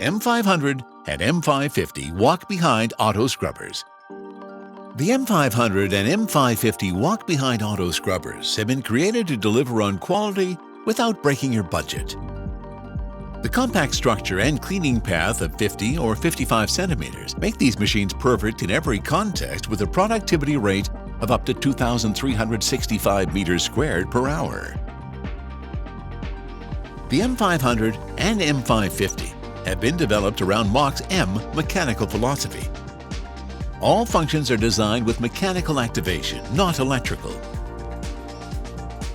M500 and M550 walk behind auto scrubbers. The M500 and M550 walk-behind auto scrubbers have been created to deliver on quality without breaking your budget. The compact structure and cleaning path of 50 or 55 centimeters make these machines perfect in every context with a productivity rate of up to 2,365 meters squared per hour. The M500 and M550 have been developed around Mach M mechanical philosophy. All functions are designed with mechanical activation, not electrical.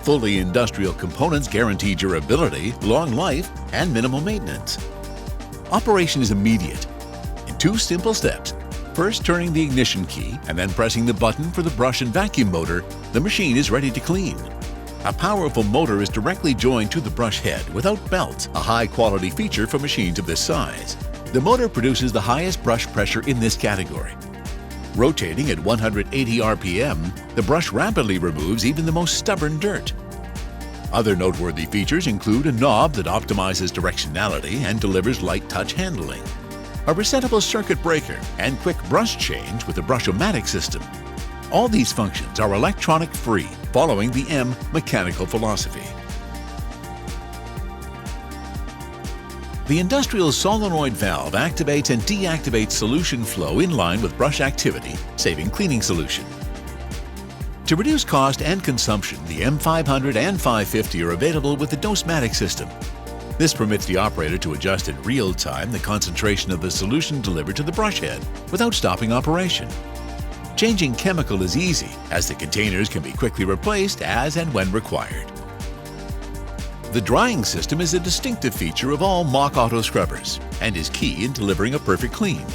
Fully industrial components guarantee durability, long life, and minimal maintenance. Operation is immediate in 2 simple steps. First, turning the ignition key and then pressing the button for the brush and vacuum motor, the machine is ready to clean. A powerful motor is directly joined to the brush head without belts, a high-quality feature for machines of this size. The motor produces the highest brush pressure in this category. Rotating at 180 RPM, the brush rapidly removes even the most stubborn dirt. Other noteworthy features include a knob that optimizes directionality and delivers light touch handling, a resettable circuit breaker, and quick brush change with a brush-o-matic system. All these functions are electronic-free, following the M mechanical philosophy. The industrial solenoid valve activates and deactivates solution flow in line with brush activity, saving cleaning solution. To reduce cost and consumption, the M500 and 550 are available with the dosematic system. This permits the operator to adjust in real time the concentration of the solution delivered to the brush head without stopping operation. Changing chemical is easy, as the containers can be quickly replaced as and when required. The drying system is a distinctive feature of all Mach auto scrubbers and is key in delivering a perfect clean.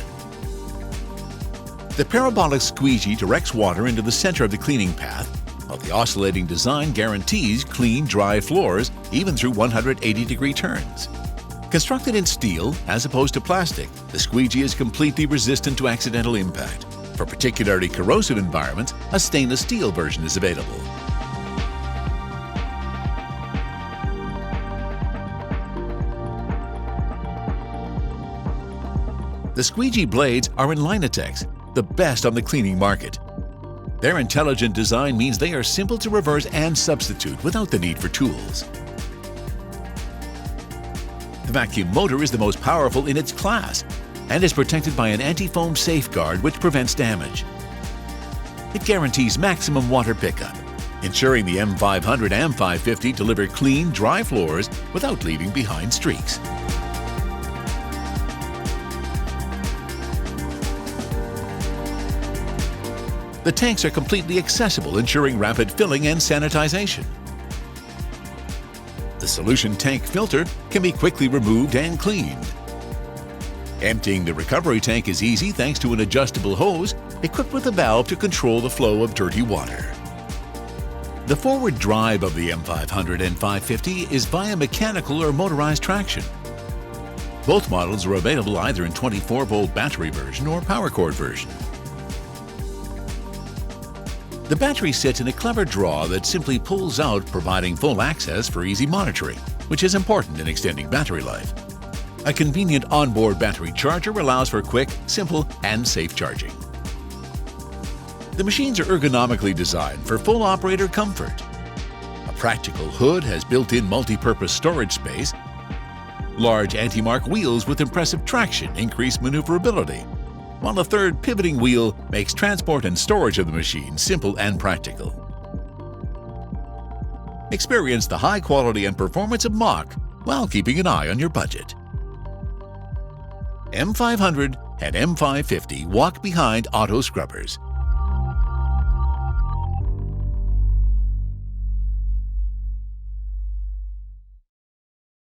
The parabolic squeegee directs water into the center of the cleaning path, while the oscillating design guarantees clean, dry floors even through 180-degree turns. Constructed in steel as opposed to plastic, the squeegee is completely resistant to accidental impact. For particularly corrosive environments, a stainless steel version is available. The squeegee blades are in Linatex, the best on the cleaning market. Their intelligent design means they are simple to reverse and substitute without the need for tools. The vacuum motor is the most powerful in its class and is protected by an anti-foam safeguard which prevents damage. It guarantees maximum water pickup, ensuring the M500 and 550 deliver clean, dry floors without leaving behind streaks. The tanks are completely accessible, ensuring rapid filling and sanitization. The solution tank filter can be quickly removed and cleaned. Emptying the recovery tank is easy thanks to an adjustable hose equipped with a valve to control the flow of dirty water. The forward drive of the M500 and 550 is via mechanical or motorized traction. Both models are available either in 24-volt battery version or power cord version. The battery sits in a clever draw that simply pulls out, providing full access for easy monitoring, which is important in extending battery life. A convenient onboard battery charger allows for quick, simple, and safe charging. The machines are ergonomically designed for full operator comfort. A practical hood has built-in multi-purpose storage space. Large anti-mark wheels with impressive traction increase maneuverability, while a third pivoting wheel makes transport and storage of the machine simple and practical. Experience the high quality and performance of Mach while keeping an eye on your budget. M500 and M550 walk behind auto scrubbers.